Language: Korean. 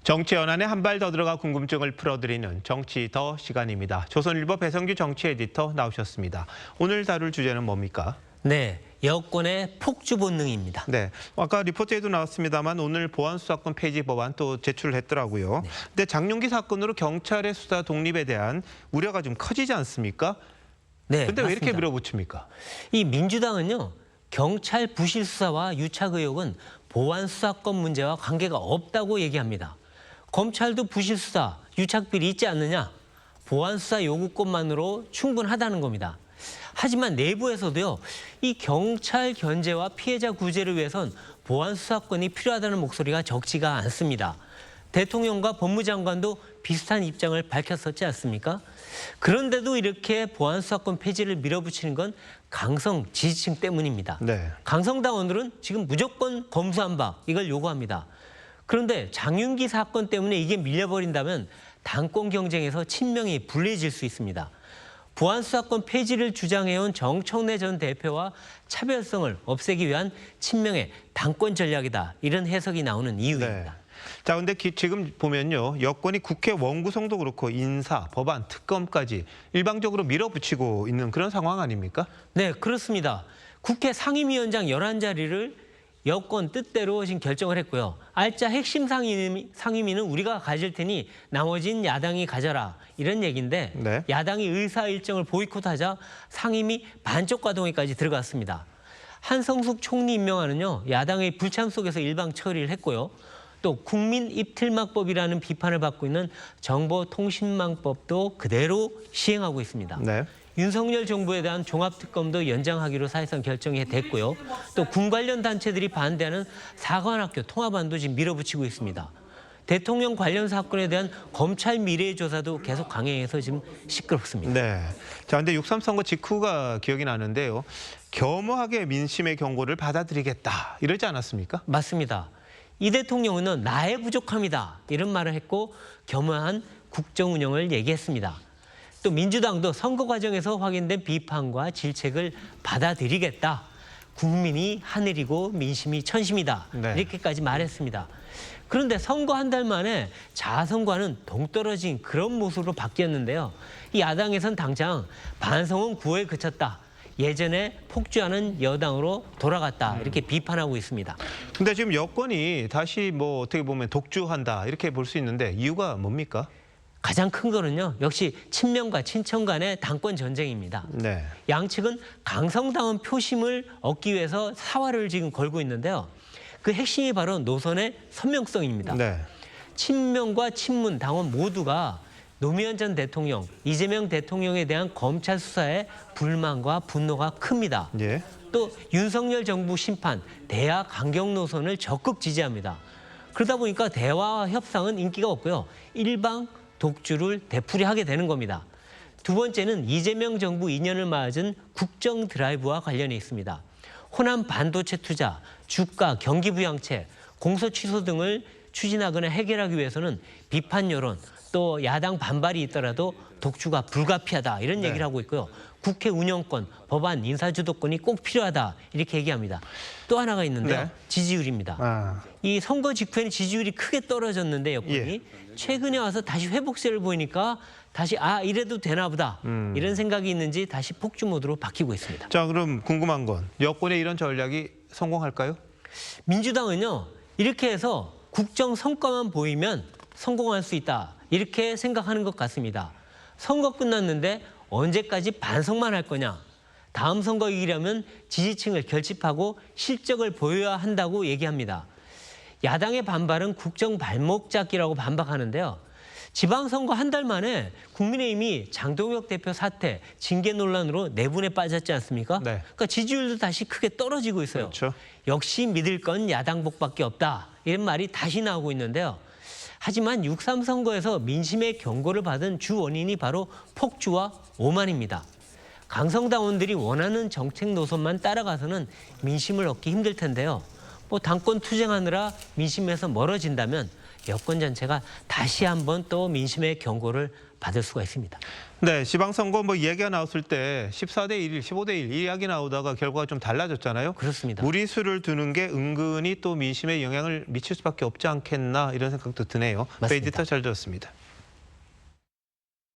정치 연안에 한 발 더 들어가 궁금증을 풀어드리는 정치 더 시간입니다. 조선일보 배성규 정치 에디터 나오셨습니다. 오늘 다룰 주제는 뭡니까? 네, 여권의 폭주 본능입니다. 네, 아까 리포트에도 나왔습니다만 오늘 보안수사권 폐지 법안 또 제출을 했더라고요. 네. 근데 장윤기 사건으로 경찰의 수사 독립에 대한 우려가 좀 커지지 않습니까? 네, 근데 왜 이렇게 맞습니다. 밀어붙입니까? 이 민주당은요, 경찰 부실 수사와 유착 의혹은 보안 수사권 문제와 관계가 없다고 얘기합니다. 검찰도 부실 수사, 유착 비리 있지 않느냐? 보안 수사 요구권만으로 충분하다는 겁니다. 하지만 내부에서도요, 이 경찰 견제와 피해자 구제를 위해선 보안 수사권이 필요하다는 목소리가 적지가 않습니다. 대통령과 법무장관도 비슷한 입장을 밝혔었지 않습니까? 그런데도 이렇게 보안 수사권 폐지를 밀어붙이는 건 강성 지지층 때문입니다. 네. 강성당원들은 지금 무조건 검수한박 이걸 요구합니다. 그런데 장윤기 사건 때문에 이게 밀려버린다면 당권 경쟁에서 친명이 불리해질 수 있습니다. 보안 수사권 폐지를 주장해온 정청래 전 대표와 차별성을 없애기 위한 친명의 당권 전략이다. 이런 해석이 나오는 이유입니다. 네. 자, 근데 지금 보면요, 여권이 국회 원구성도 그렇고 인사, 법안, 특검까지 일방적으로 밀어붙이고 있는 그런 상황 아닙니까? 네, 그렇습니다. 국회 상임위원장 11자리를 여권 뜻대로 지금 결정을 했고요. 알짜 핵심 상임위는 우리가 가질 테니 나머진 야당이 가져라. 이런 얘기인데 네. 야당이 의사 일정을 보이콧하자 상임위 반쪽 가동에까지 들어갔습니다. 한성숙 총리 임명안은요, 야당의 불참 속에서 일방 처리를 했고요. 또 국민입틀막법이라는 비판을 받고 있는 정보통신망법도 그대로 시행하고 있습니다. 네. 윤석열 정부에 대한 종합특검도 연장하기로 사실상 결정이 됐고요. 또 군 관련 단체들이 반대하는 사관학교 통합안도 지금 밀어붙이고 있습니다. 대통령 관련 사건에 대한 검찰 미래 조사도 계속 강행해서 지금 시끄럽습니다. 네. 자, 근데 6.3 선거 직후가 기억이 나는데요. 겸허하게 민심의 경고를 받아들이겠다. 이러지 않았습니까? 맞습니다. 이 대통령은 나의 부족함이다. 이런 말을 했고 겸허한 국정 운영을 얘기했습니다. 또 민주당도 선거 과정에서 확인된 비판과 질책을 받아들이겠다. 국민이 하늘이고 민심이 천심이다. 네. 이렇게까지 말했습니다. 그런데 선거 한 달 만에 자아성과는 동떨어진 그런 모습으로 바뀌었는데요. 이 야당에선 당장 반성은 9호에 그쳤다. 예전에 폭주하는 여당으로 돌아갔다. 이렇게 비판하고 있습니다. 근데 지금 여권이 다시 뭐 어떻게 보면 독주한다 이렇게 볼 수 있는데 이유가 뭡니까? 가장 큰 거는요, 역시 친명과 친청 간의 당권 전쟁입니다. 네. 양측은 강성당원 표심을 얻기 위해서 사활을 지금 걸고 있는데요. 그 핵심이 바로 노선의 선명성입니다. 네. 친명과 친문 당원 모두가 노무현 전 대통령, 이재명 대통령에 대한 검찰 수사에 불만과 분노가 큽니다. 예. 또 윤석열 정부 심판, 대화 강경 노선을 적극 지지합니다. 그러다 보니까 대화와 협상은 인기가 없고요. 일방 독주를 되풀이하게 되는 겁니다. 두 번째는 이재명 정부 2년을 맞은 국정 드라이브와 관련이 있습니다. 호남 반도체 투자, 주가, 경기 부양책, 공소 취소 등을 추진하거나 해결하기 위해서는 비판 여론, 또 야당 반발이 있더라도 독주가 불가피하다 이런 얘기를 하고 있고요. 국회 운영권, 법안, 인사주도권이 꼭 필요하다 이렇게 얘기합니다. 또 하나가 있는데요. 네. 지지율입니다. 이 선거 직후에는 지지율이 크게 떨어졌는데 여권이 예. 최근에 와서 다시 회복세를 보이니까 다시 이래도 되나 보다 이런 생각이 있는지 다시 폭주 모드로 바뀌고 있습니다. 자, 그럼 궁금한 건 여권의 이런 전략이 성공할까요? 민주당은요, 이렇게 해서 국정 성과만 보이면 성공할 수 있다 이렇게 생각하는 것 같습니다. 선거 끝났는데 언제까지 반성만 할 거냐? 다음 선거 이기려면 지지층을 결집하고 실적을 보여야 한다고 얘기합니다. 야당의 반발은 국정 발목 잡기라고 반박하는데요. 지방선거 한 달 만에 국민의힘이 장동혁 대표 사퇴, 징계 논란으로 내분에 빠졌지 않습니까? 네. 그러니까 지지율도 다시 크게 떨어지고 있어요. 그렇죠. 역시 믿을 건 야당복밖에 없다. 이런 말이 다시 나오고 있는데요. 하지만 6.3 선거에서 민심의 경고를 받은 주 원인이 바로 폭주와 오만입니다. 강성당원들이 원하는 정책 노선만 따라가서는 민심을 얻기 힘들 텐데요. 당권 투쟁하느라 민심에서 멀어진다면 여권 전체가 다시 한번 또 민심의 경고를 받을 수가 있습니다. 네, 지방선거 뭐 이야기가 나왔을 때 14대 1, 15대 1 이야기 나오다가 결과가 좀 달라졌잖아요. 그렇습니다. 무리수를 두는 게 은근히 또 민심에 영향을 미칠 수밖에 없지 않겠나 이런 생각도 드네요. 맞습니다. 에디터 잘 들었습니다.